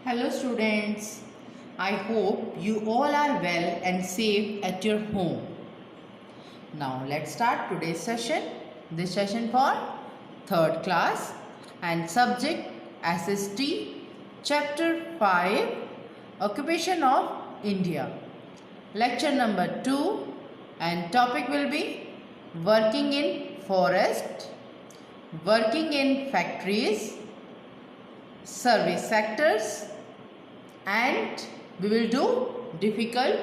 Hello students, I hope you all are well and safe at your home. Now let's start today's session. This session for 3rd class and subject SST chapter 5 Occupation of India. Lecture number 2 and topic will be working in forest, working in factories, service sectors, and we will do difficult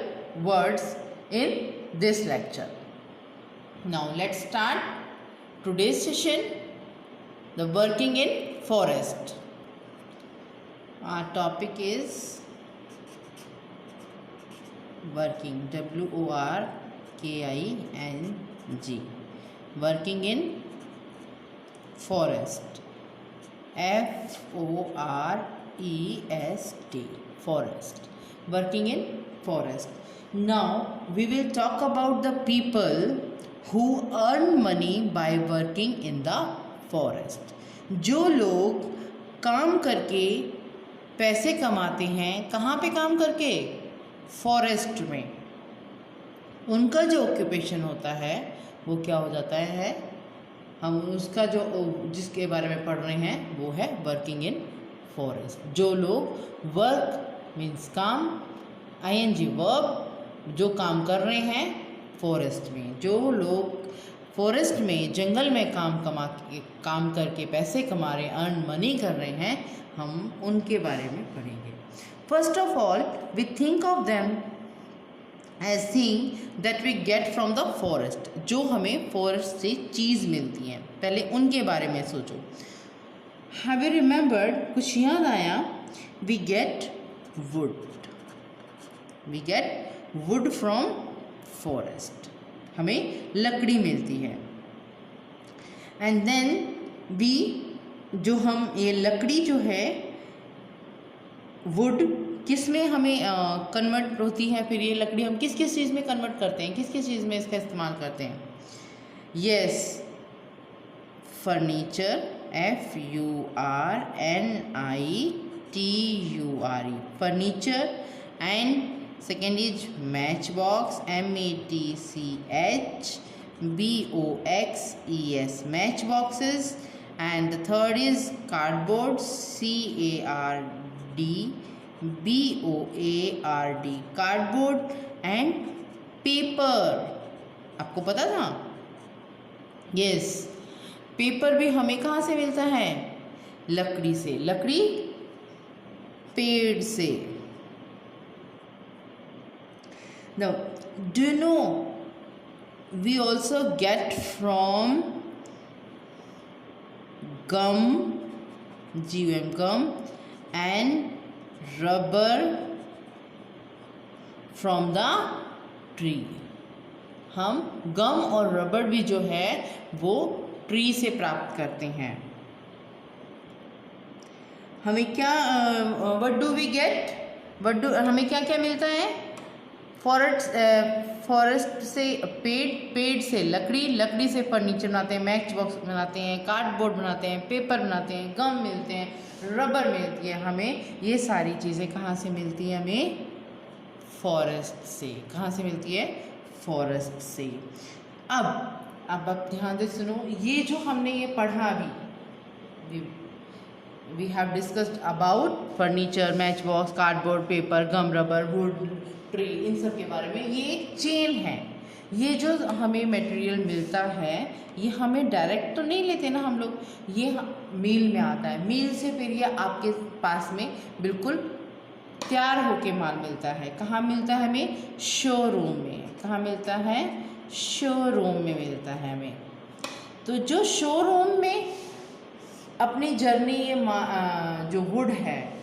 words in this lecture. Now let's start today's session, the working in forest. Our topic is working, W-O-R-K-I-N-G, working in forest, F-O-R-E-S-T, forest, working in forest. Now we will talk about the people who earn money by working in the forest. जो लोग काम करके पैसे कमाते हैं, कहाँ पे काम करके? फॉरेस्ट में. उनका जो ऑक्यूपेशन होता है वो क्या हो जाता है? हम उसका जो जिसके बारे में पढ़ रहे हैं वो है वर्किंग इन फॉरेस्ट. जो लोग वर्क मीन्स काम, ING वर्ब, जो काम कर रहे हैं फॉरेस्ट में, जो लोग फॉरेस्ट में जंगल में काम करके पैसे कमा रहे, अर्न मनी कर रहे हैं, हम उनके बारे में पढ़ेंगे. First of all we think of them as thing that we get from the forest, जो हमें फॉरेस्ट से चीज़ मिलती हैं. पहले उनके बारे में सोचो. Have you remembered? कुछ याद आया? We get wood. We get wood from forest. हमें लकड़ी मिलती है. And then we, जो हम ये लकड़ी जो है wood किस में हमें कन्वर्ट होती है? फिर ये लकड़ी हम किस किस चीज़ में कन्वर्ट करते हैं, किस किस चीज़ में इसका इस्तेमाल करते हैं? Yes, furniture, FURNITURE, furniture. And second is match box, MATCHBOXES, match boxes. And the third is cardboard, CARDBOARD, cardboard. And paper, आपको पता था? यस, पेपर भी हमें कहाँ से मिलता है? लकड़ी से. लकड़ी पेड़ से. Now do you know we also get from gum, GUM, gum, and rubber from the tree. हम गम और रबर भी जो है वो ट्री से प्राप्त करते हैं. हमें क्या व्हाट डू वी गेट? हमें क्या क्या मिलता है? फॉरेस्ट से पेड़ से लकड़ी, लकड़ी से फर्नीचर बनाते हैं, मैच बॉक्स बनाते हैं, कार्डबोर्ड बनाते हैं, पेपर बनाते हैं, गम मिलते हैं, रबर मिलती है. हमें ये सारी चीज़ें कहाँ से मिलती हैं? हमें फॉरेस्ट से. कहाँ से मिलती है? फॉरेस्ट से. अब आप ध्यान से सुनो. ये जो हमने ये पढ़ा अभी, we have discussed about furniture, match box, cardboard, paper, gum, rubber, wood, tree, इन सब के बारे में. ये एक चेन है. ये जो हमें मटेरियल मिलता है ये हमें डायरेक्ट तो नहीं लेते ना हम लोग, ये मिल में आता है. मिल से फिर ये आपके पास में बिल्कुल तैयार होके माल मिलता है. कहाँ मिलता है हमें? शोरूम में. कहाँ मिलता है? शोरूम में मिलता है हमें. तो जो शोरूम में अपनी जर्नी ये जो वुड है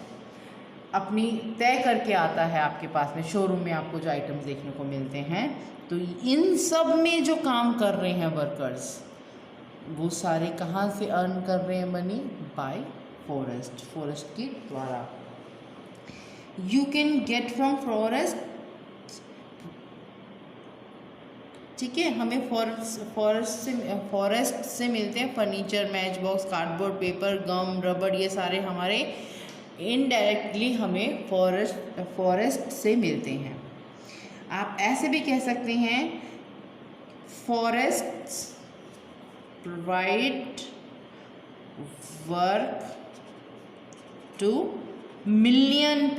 अपनी तय करके आता है आपके पास में. शोरूम में आपको जो आइटम्स देखने को मिलते हैं, तो इन सब में जो काम कर रहे हैं वर्कर्स, वो सारे कहाँ से अर्न कर रहे हैं मनी? बाय फॉरेस्ट, फॉरेस्ट के द्वारा. You can get from forest. ठीक है, हमें फॉरेस्ट से मिलते हैं furniture, match box, cardboard, paper, gum, rubber, ये सारे हमारे इनडायरेक्टली हमें फॉरेस्ट से मिलते हैं। आप ऐसे भी कह सकते हैं forests provide work to millions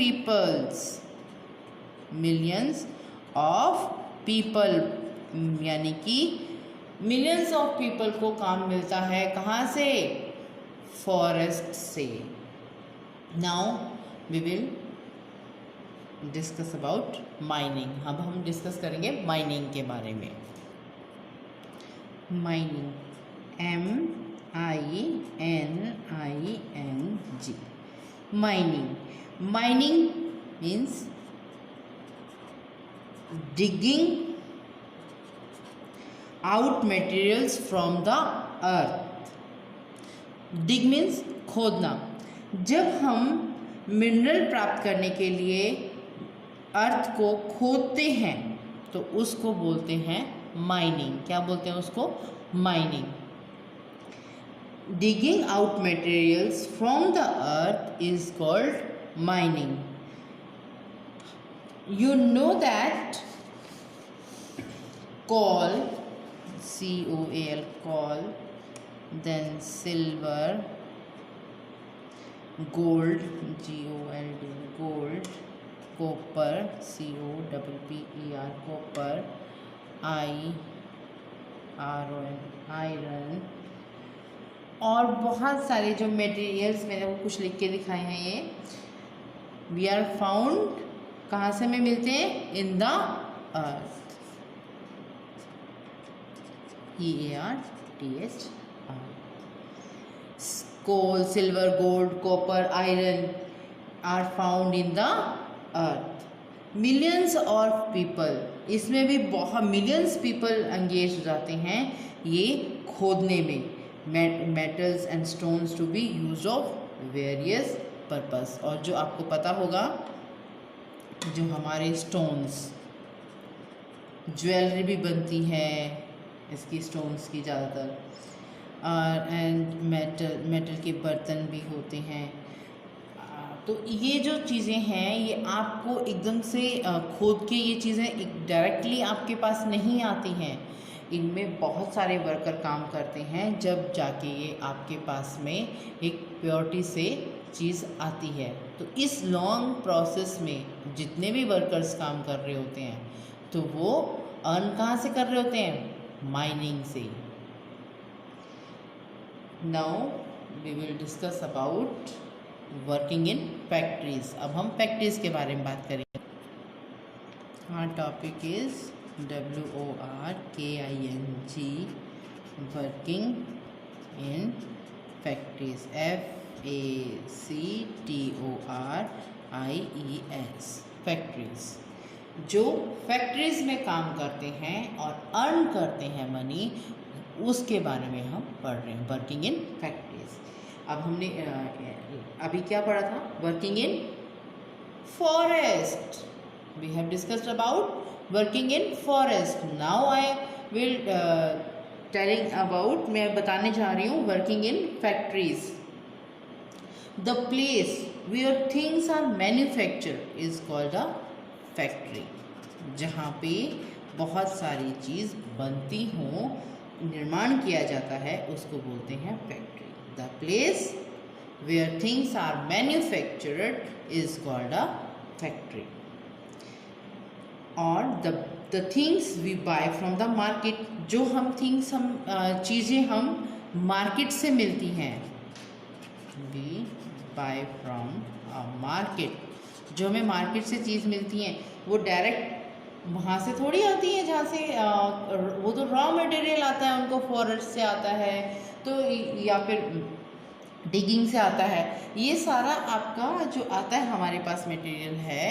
of people, यानी कि मिलियंस ऑफ पीपल को काम मिलता है कहाँ से? फॉरेस्ट से। Now we will discuss about mining. अब हम डिस्कस करेंगे माइनिंग के बारे में। Mining, MINING। Mining means digging out materials from the earth। dig means खोदना। जब हम मिनरल प्राप्त करने के लिए अर्थ को खोदते हैं तो उसको बोलते हैं माइनिंग। क्या बोलते हैं उसको? Mining. digging out materials from the earth is called mining। You know that coal, COAL, coal, then silver, gold, GOLD, gold, copper, COPPER, copper, iron, और बहुत सारे जो मटेरियल्स मैंने वो कुछ लिख के दिखाए हैं, ये वी आर फाउंड कहाँ से में मिलते हैं? In the earth. EARTH। Coal, silver, gold, copper, iron are found in the earth. Millions of people, इसमें भी बहुत मिलियंस पीपल एंगेज हो जाते हैं ये खोदने में। Metals and stones to be use of various purpose. और जो आपको पता होगा, जो हमारे स्टोन्स, ज्वेलरी भी बनती है इसकी स्टोन्स की ज़्यादातर, एंड मेटल के बर्तन भी होते हैं। तो ये जो चीज़ें हैं ये आपको एकदम से खोद के ये चीज़ें डायरेक्टली आपके पास नहीं आती हैं। इनमें बहुत सारे वर्कर काम करते हैं जब जाके ये आपके पास में एक प्योरिटी से चीज़ आती है। तो इस लॉन्ग प्रोसेस में जितने भी वर्कर्स काम कर रहे होते हैं तो वो अर्न कहाँ से कर रहे होते हैं? माइनिंग से। Now we will discuss about working in factories. अब हम फैक्ट्रीज के बारे में बात करेंगे। our topic is WORKING, working in factories, FACTORIES, factories. जो फैक्ट्रीज में काम करते हैं और अर्न करते हैं मनी, उसके बारे में हम पढ़ रहे हैं, वर्किंग इन फैक्ट्रीज। अब हमने अभी क्या पढ़ा था? Working in forest. We have discussed about working in forest. Now I will telling about, मैं बताने जा रही हूँ working in factories. The place where things are manufactured is called a factory. जहाँ पे बहुत सारी चीज़ बनती हों, निर्माण किया जाता है, उसको बोलते हैं factory. The place where things are manufactured is called a factory. और the things we buy from the market, जो हम थिंग्स चीज़ें हम मार्केट से मिलती हैं, we buy from a market. जो हमें मार्केट से चीज़ मिलती हैं वो डायरेक्ट वहाँ से थोड़ी आती है जहाँ से वो तो रॉ मटेरियल आता है, उनको फॉरेस्ट से आता है, तो या फिर डिगिंग से आता है। ये सारा आपका जो आता है हमारे पास मटेरियल है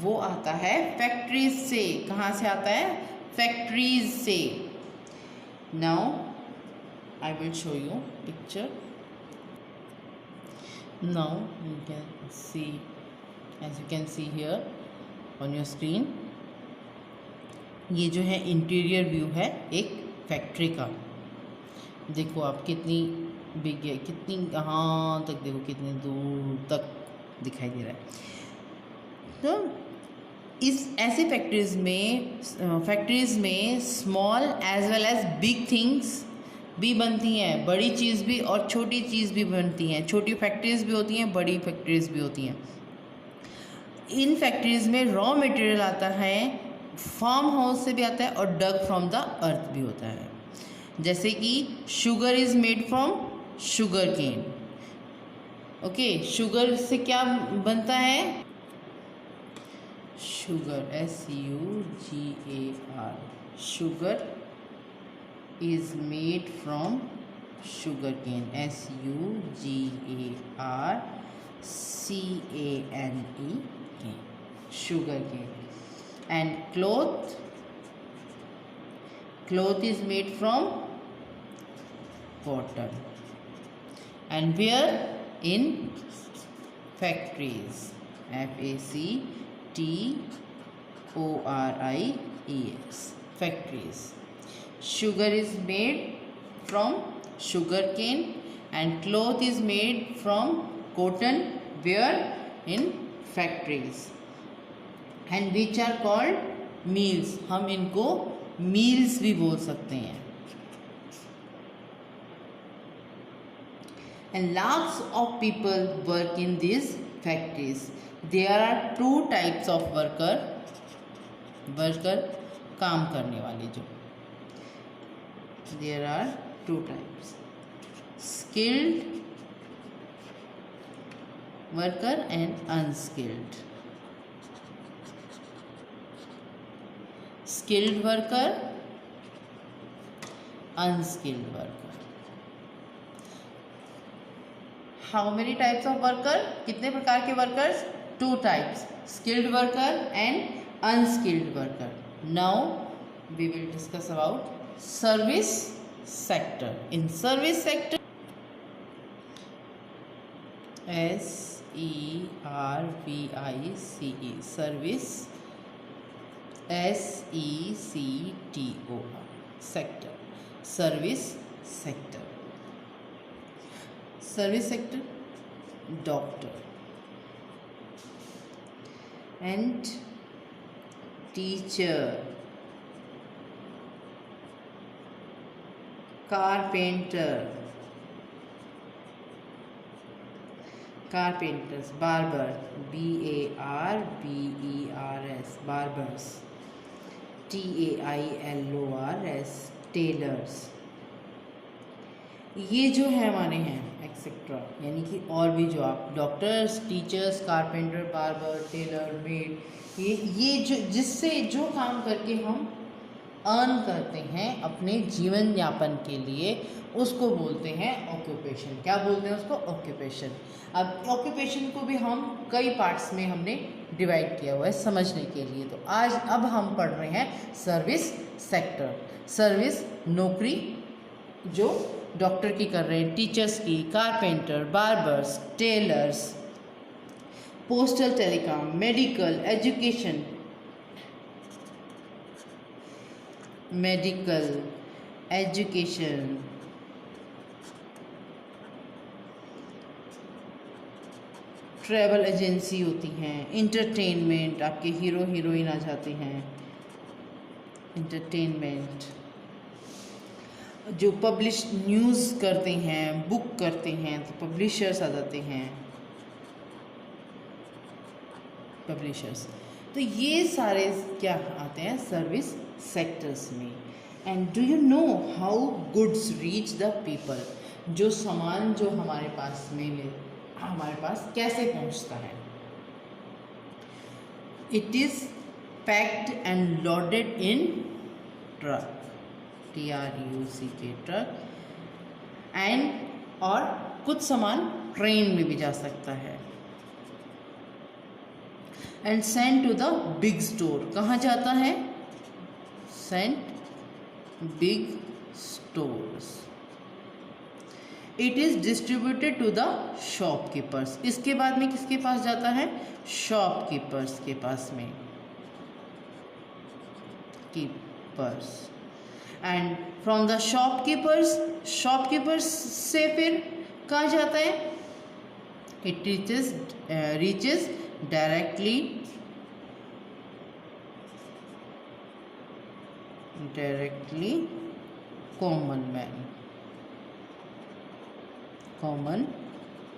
वो आता है फैक्ट्रीज से। कहाँ से आता है? फैक्ट्रीज से। Now I will show you picture. Now you can see, as you can see here on your screen, ये जो है इंटीरियर व्यू है एक फैक्ट्री का। देखो आप कितनी बिग है, कितनी कहाँ तक, देखो कितनी दूर तक दिखाई दे रहा है। तो इस ऐसे फैक्ट्रीज़ में small as well as big things भी बनती हैं, बड़ी चीज़ भी और छोटी चीज़ भी बनती हैं। छोटी फैक्ट्रीज़ भी होती हैं, बड़ी फैक्ट्रीज़ भी होती हैं। इन फैक्ट्रीज़ में रॉ मटेरियल आता है, फार्म हाउस से भी आता है और डग फ्रॉम द अर्थ भी होता है। जैसे कि sugar is made from sugar cane. Okay, sugar से क्या बनता है? Sugar, SUGAR, sugar is made from sugar cane, SUGARCANE, sugar cane. And cloth is made from cotton. And where? In factories, FACTORIES, factories. Sugar is made from sugar cane and cloth is made from cotton, where? In factories. And which are called meals. हम इनको meals भी बोल सकते हैं. And lakhs of people work in these factories. There are two types of worker काम करने वाले जो. There are two types, skilled worker and unskilled. Skilled worker, unskilled worker. How many types of worker? कितने प्रकार के workers? Two types, skilled worker and unskilled worker. Now we will discuss about service sector. In service sector, SERVICE, service, SECTOR, sector, service sector. Service sector, doctor and teacher, carpenters, barber, BARBERS, barbers, TAILORS, tailors. ये जो है हमारे हैं etcetera, यानी कि और भी जो आप doctors, teachers, carpenter, barber, tailor, maid, ये जो जिससे जो काम करके हम अर्न करते हैं अपने जीवन यापन के लिए, उसको बोलते हैं ऑक्यूपेशन. क्या बोलते हैं उसको? ऑक्यूपेशन. अब ऑक्यूपेशन को भी हम कई पार्ट्स में हमने डिवाइड किया हुआ है समझने के लिए. तो अब हम पढ़ रहे हैं सर्विस सेक्टर. सर्विस नौकरी जो डॉक्टर की कर रहे हैं, टीचर्स की, carpenter, barbers, tailors, postal telecom, medical education, travel agency होती हैं, इंटरटेनमेंट, आपके हीरो हीरोइन आ जाते हैं, इंटरटेनमेंट, जो पब्लिश न्यूज़ करते हैं, बुक करते हैं, तो पब्लिशर्स आ जाते हैं, पब्लिशर्स. तो ये सारे क्या आते हैं? सर्विस सेक्टर्स में. And do you know how goods reach the people? जो सामान जो हमारे पास कैसे पहुंचता है? It is packed and loaded in truck, TRUCK, truck. And और कुछ सामान ट्रेन में भी जा सकता है. And send to the big store. कहाँ जाता है? Send big stores. It is distributed to the shopkeepers. इसके बाद में किसके पास जाता है? शॉपकीपर्स के पास में, keepers. And from the shopkeepers से फिर कहाँ जाता है? It reaches directly common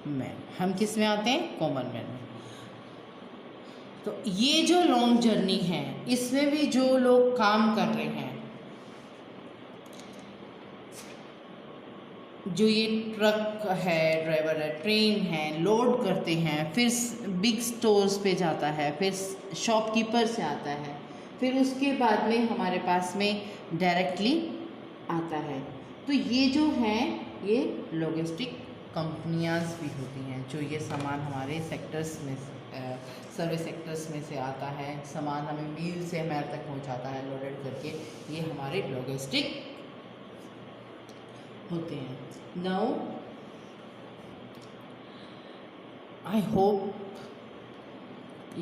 man. हम किस में आते हैं? कॉमन मैन में। तो ये जो लॉन्ग जर्नी है, इसमें भी जो लोग काम कर रहे हैं, जो ये ट्रक है, ड्राइवर है, ट्रेन है, लोड करते हैं, फिर बिग स्टोर्स पे जाता है, फिर शॉपकीपर से आता है, फिर उसके बाद में हमारे पास में डायरेक्टली आता है। तो ये जो हैं ये लॉजिस्टिक कंपनियां भी होती हैं, जो ये सामान हमारे सेक्टर्स में सर्विस सेक्टर्स में से आता है, सामान हमें मील से हमारे तक पहुंचाता है लोडेड करके, ये हमारे लॉजिस्टिक होते हैं। Now I hope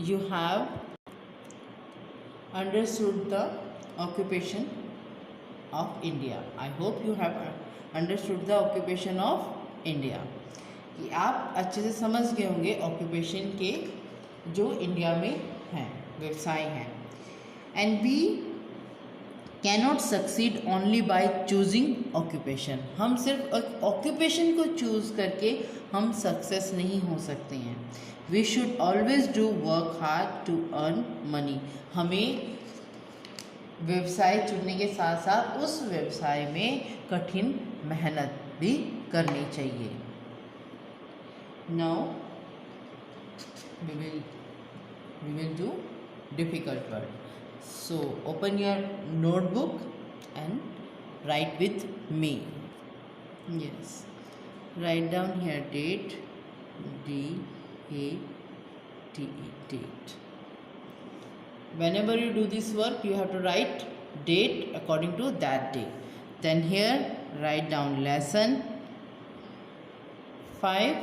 you have understood the occupation of India. I hope you have understood the occupation of India. कि आप अच्छे से समझ गए होंगे ऑक्यूपेशन के जो इंडिया में हैं, व्यवसाय हैं। And we cannot succeed only by choosing occupation. हम सिर्फ ऑक्यूपेशन को चूज़ करके हम सक्सेस नहीं हो सकते हैं। We should always do work hard to earn money. हमें व्यवसाय चुनने के साथ साथ उस व्यवसाय में कठिन मेहनत भी करनी चाहिए। Now we will do difficult word. So open your notebook and write with me. Yes, write down here date, D-A-T-E, date. Whenever you do this work, you have to write date according to that day. Then here write down lesson 5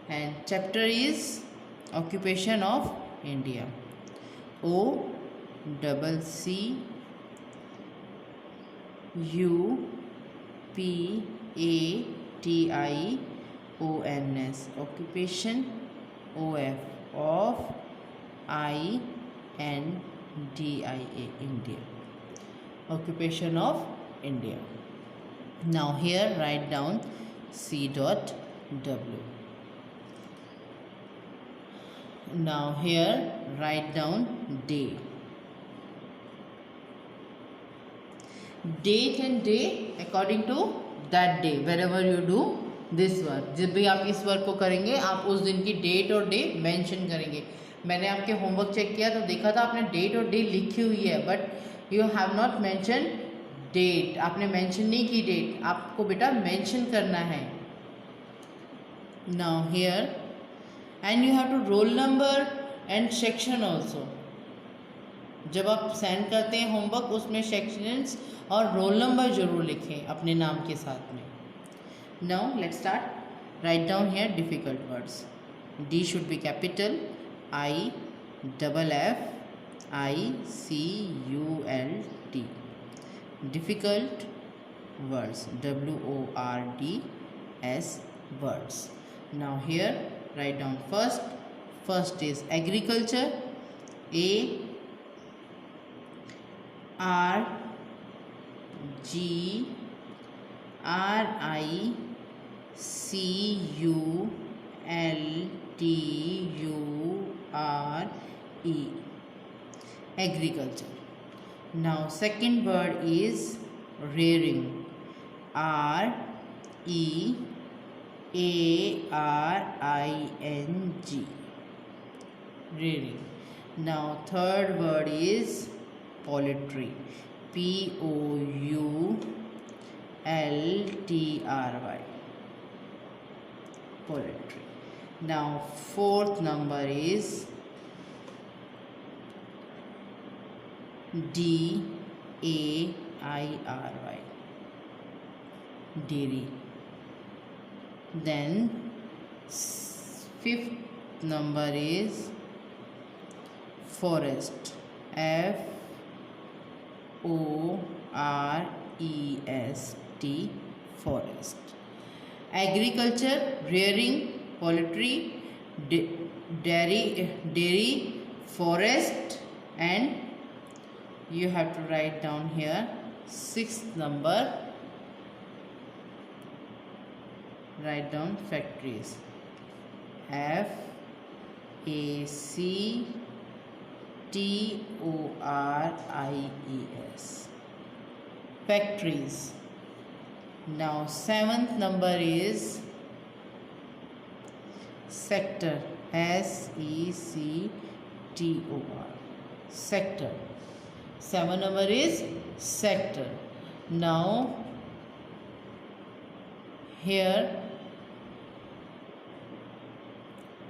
and chapter is occupation of India. OCCUPATIONS, occupation. of INDIA, India, occupation of India. Now here write down C.W. Now here write down day. Date and day according to that day. Wherever you do this work, जब भी आप इस work को करेंगे आप उस दिन की डेट और डे मेंशन करेंगे। मैंने आपके होमवर्क चेक किया तो देखा था आपने डेट और डे लिखी हुई है, but you have not mention date. आपने मेंशन नहीं की डेट, आपको बेटा मेंशन करना है। Now here and you have to roll number and section also. जब आप सेंड करते हैं होमवर्क उसमें सेक्शंस और रोल नंबर जरूर लिखें अपने नाम के साथ में। Now let's start. Write down here difficult words. D should be capital, IFFICULT, difficult words, WORDS words. Now here write down first is agriculture, AGRICULTURE, agriculture. Now second word is rearing, REARING, rearing. Now third word is poultry, POULTRY, poultry. Now fourth number is DAIRY, dairy. Then fifth number is forest, FOREST, forest. Agriculture, rearing, poultry, dairy, forest, and you have to write down here sixth number. Write down factories. FACTORIES. Factories. Now seventh number is sector. SECTOR. Sector. 7 number is sector. Now here,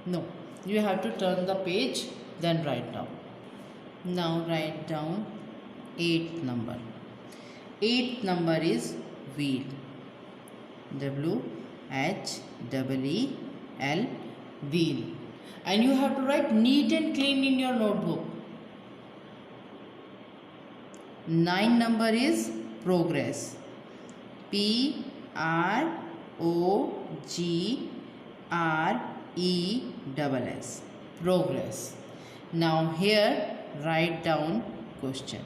no, you have to turn the page, then write down. Now write down 8th number. 8th number is wheel. WHEEL, wheel. And you have to write neat and clean in your notebook. 9 number is progress. PROGRESS. Progress. Now here write down question.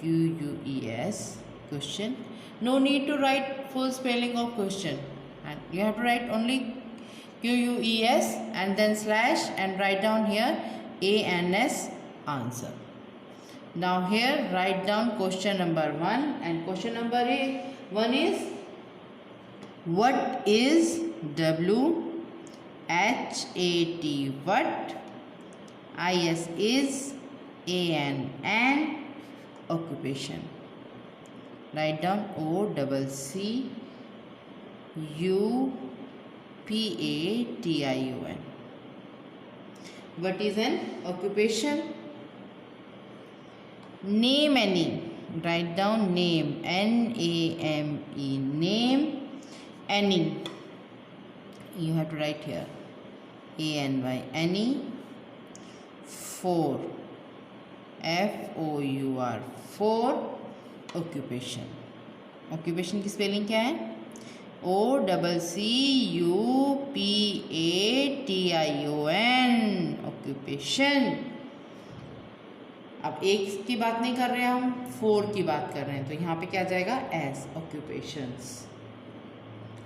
QUES, question. No need to write full spelling of question, and you have to write only QUES and then slash and write down here ANS, answer. Now here write down question number 1, and question number 1 is what is WHAT, what, IS is, AN, and occupation. Write down OCCUPATION. What is an occupation? Name any. Write down name, NAME, name, any. You have to write here ANY, any. For, FOUR, for, occupation. Occupation की spelling क्या है? OCCUPATION, occupation. अब एक की बात नहीं कर रहे हैं हम, 4 की बात कर रहे हैं, तो यहाँ पे क्या जाएगा? S, occupations.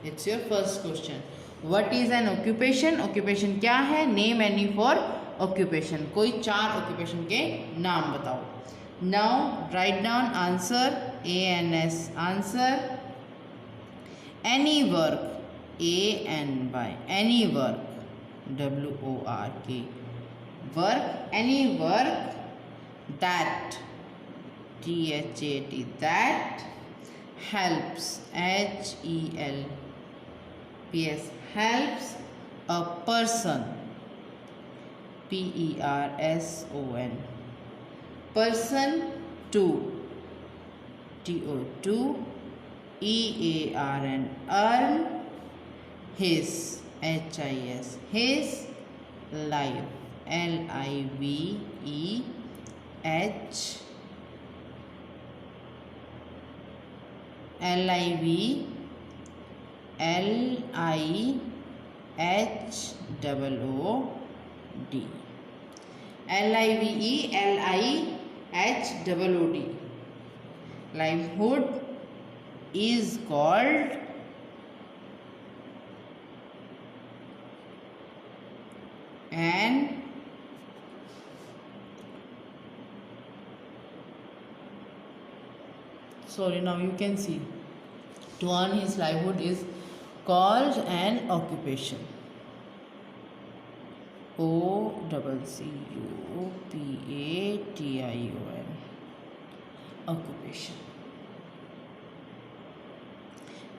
It's your first question. What is an occupation? Occupation क्या है? Name any for occupation. कोई 4 occupation के नाम बताओ. Now write down answer, ANS, answer. Any work, ANY, any work, WORK, work, any work that, THAT, that helps, HELPS, helps a person, PERSON, person to, TO2, EARN, earn, his, HIS, his life, LIVEH, LIVELIHOOD. Livelihood is called an now you can see, to earn his livelihood is called an occupation. OCCUPATION, occupation.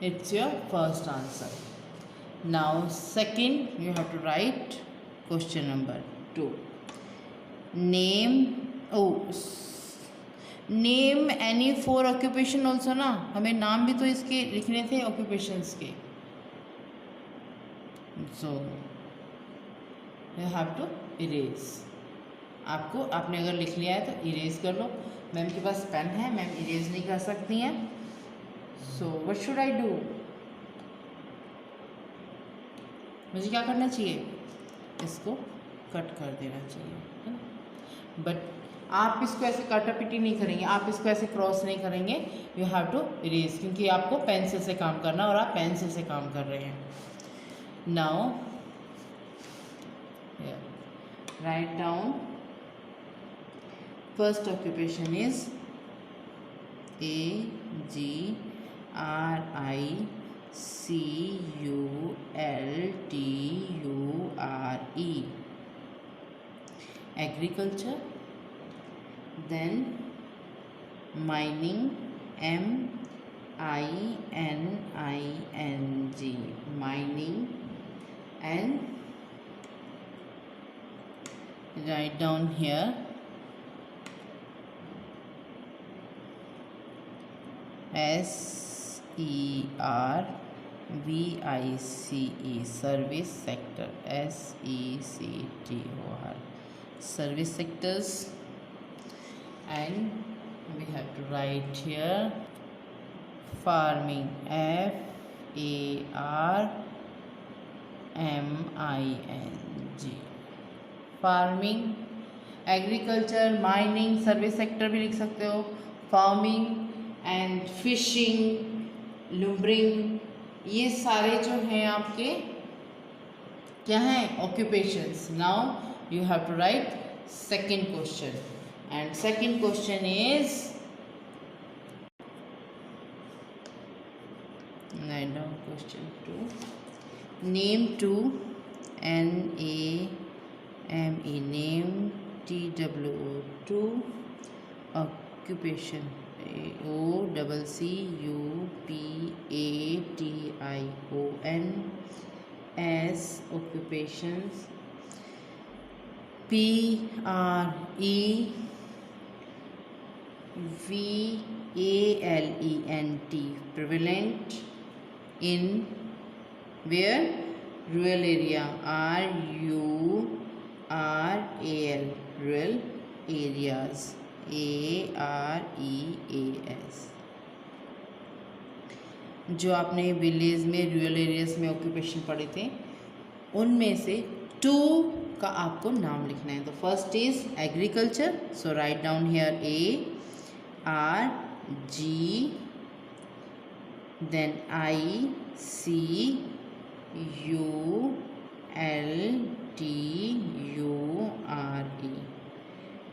It's your first answer. Now second, you have to write question number 2. Name any 4 occupation also ना, हमें नाम भी तो इसके लिखने थे occupations के. So you have to erase. आपने अगर लिख लिया है तो इरेज कर लो. मैम के पास पेन है, मैम इरेज नहीं कर सकती हैं. So what should I do? मुझे क्या करना चाहिए, इसको कट कर देना चाहिए, है ना। बट आप इसको ऐसे काटापिटी नहीं करेंगे, आप इसको ऐसे क्रॉस नहीं करेंगे, यू हैव टू इरेज, क्योंकि आपको पेंसिल से काम करना और आप पेंसिल से काम कर रहे हैं। Now write down, first occupation is AGRICULTURE, agriculture. Then mining, MINING, mining. And write down here SERVICE, service sector, SECTOR, service sectors. And we have to write here farming, FARMING, farming. Agriculture, mining, service sector भी लिख सकते हो, farming and fishing, लुम्बरिंग, ये सारे जो हैं आपके क्या हैं, occupations. Now you have to write second question. And second question is, write down question 2. Name two, NAME, name, TWO2, occupation, OCCUPATION, S, occupations, PREVALENT, prevalent in where, rural area, RURAL, rural areas, AREAS. जो आपने village में, rural areas में occupation पढ़े थे, उनमें से 2 का आपको नाम लिखना है. तो first is agriculture, so write down here ARG, then ICULTURE,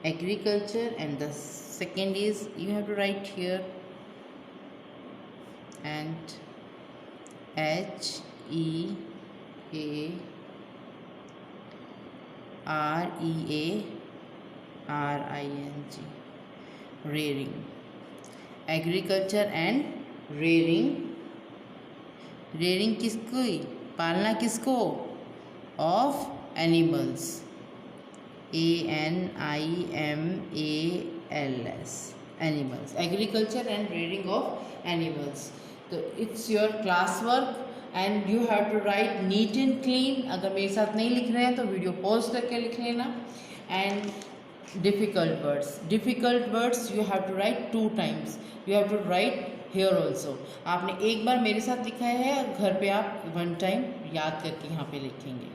agriculture. And the second is, you have to write here, and HEAREARING, rearing, agriculture and rearing. Rearing किसको, पालना किसको, of animals, ANIMALS, animals. Agriculture and rearing of animals. तो it's your class work and you have to write neat and clean. अगर मेरे साथ नहीं लिख रहे हैं तो वीडियो पॉज करके लिख लेना. And difficult words you have to write 2 times. You have to write here also. आपने एक बार मेरे साथ लिखा है, घर पे आप 1 टाइम याद करके यहाँ पे लिखेंगे.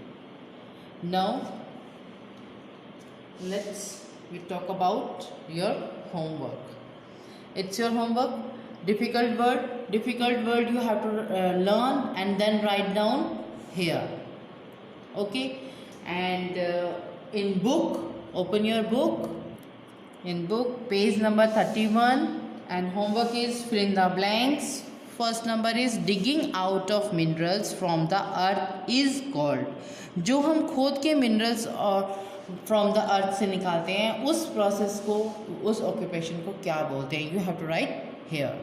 Now let's we talk about your homework. It's your homework. Difficult word you have to learn and then write down here. Okay. And in book, open your book. In book, page number 31, and homework is fill in the blanks. First number is digging out of minerals from the earth is called. जो हम खोद के minerals और from the earth से निकालते हैं, उस process को, उस occupation को क्या बोलते हैं? You have to write here.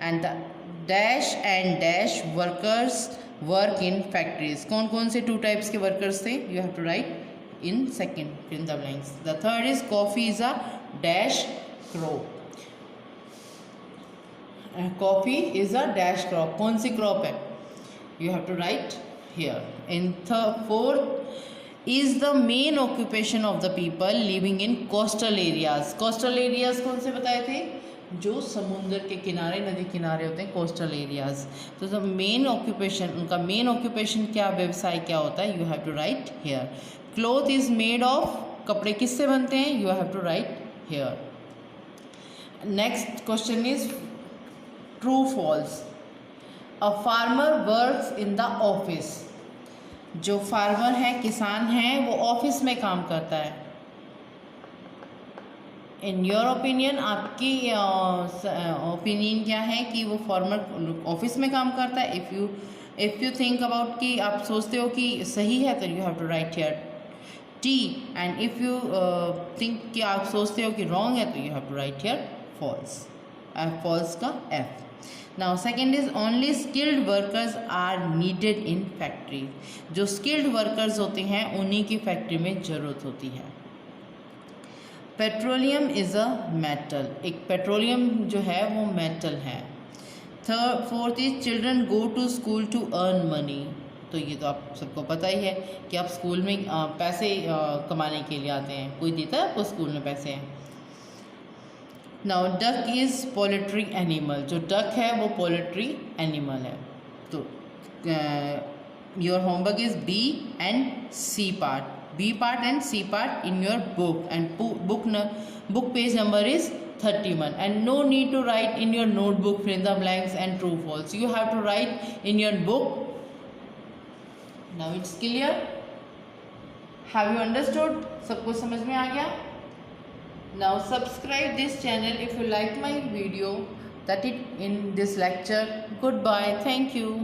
And the dash and dash workers work in factories. कौन कौन से 2 types के workers थे? You have to write in second, fill in the blanks. The third is coffee is a dash crop. Coffee is a dash crop. कौन सी crop है? You have to write here. In fourth is the main occupation of the people living in coastal areas. Coastal areas कौन से बताए थे? जो समुद्र के किनारे, नदी किनारे होते हैं, कोस्टल एरियाज। तो मेन ऑक्यूपेशन, उनका मेन ऑक्यूपेशन क्या, व्यवसाय क्या होता है, you have to write here. Cloth is made of, कपड़े किससे बनते हैं, you have to write here. Next question is true false. A farmer works in the office. जो फार्मर है, किसान है, वो ऑफिस में काम करता है। इन योर ओपिनियन, आपकी ओपिनियन क्या है कि वो फार्मर ऑफिस में काम करता है? इफ़ यू थिंक अबाउट कि आप सोचते हो कि सही है, तो you have to write here T. And if you think कि आप सोचते हो कि रॉन्ग है, तो you have to write here false. False का F. Now second is only skilled workers are needed in factory. जो स्किल्ड वर्कर्स होते हैं, उन्हीं की फैक्ट्री में ज़रूरत होती है। Petroleum is a metal. एक पेट्रोलियम जो है वो मेटल है। Fourth is children go to school to earn money. तो ये तो आप सबको पता ही है कि आप स्कूल में पैसे कमाने के लिए आते हैं, कोई देता है आपको स्कूल में पैसे। Now duck is poultry animal. जो डक है वो पोल्ट्री एनिमल है। तो your homework is B and C part, B part and C part in your book, and book page number is 31, and no need to write in your notebook fill in the blanks and true false. You have to write in your book. Now it's clear? Have you understood? सब कुछ समझ में आ गया? Now subscribe this channel if you like my video that it in this lecture. Goodbye. Thank you.